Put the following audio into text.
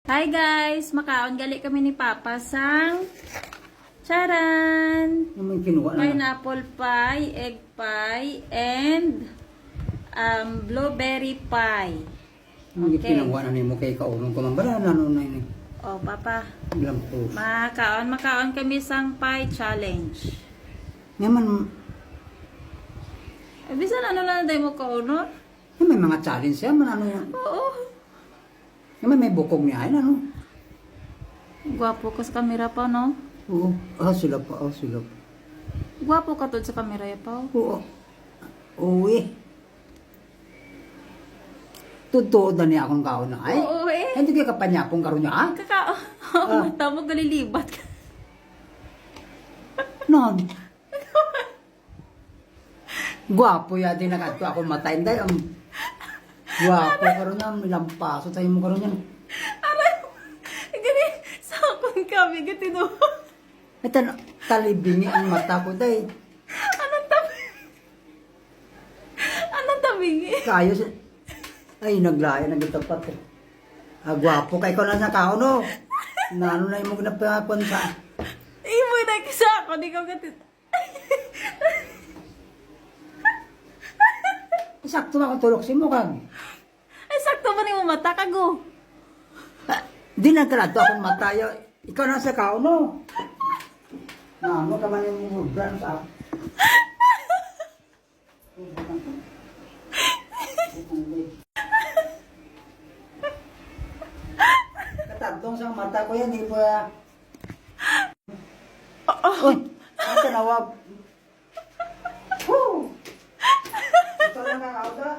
Hi guys! Makaon gali kami ni Papa sang charan! Naman kinuha na. Pineapple pie, egg pie, and blueberry pie. Hindi Okay. kinuha na ni mo kay kaulong ko. Mambara na nun na yun. Oh, Papa. Lampos. Makaon kami sang pie challenge. Ngaman, Bisan ano lang tayo mo kaunor? may mga challenge siya. Man, ano yan? Oo. Ngaman may bukog niya. Ay, ano? Gwapo ka sa kamera pa, no? Oo. Sila pa. Sila pa. Gwapo ka tod sa kamera ya pa. Oo. Oo eh. Totoo na niya akong kaon na. Ay, Oo eh. hindi kayo kapanyapong karon niya, ah? Mata mo galilibat ka. No. Gwapo yati na kadto ako matay. Dahil ang gwapo karon na. Lampaso tayo mo karon yan. Aray mo. Gani, sakon kami. Gati no. Ito, talibingi ang mata ko dahil. Anong tabi? Anong tabingi? Kayo si... Ay, naglaya na dito pa. Gwapo kay ko na sa kao, no? Nano na yung mga napapon sa... Imo na kisa ako. Di ko gati. Sakto na akong tulok si mo kang. Ay, sakto ba ni mo mata kago? Di nagkalado akong matayo. Ikaw na sa kao, no? Nano ka man yung brand sa... Katagdong sa mata ko yan, di ba? Uy! Ang tanawag. Woo! Ito lang kakauda.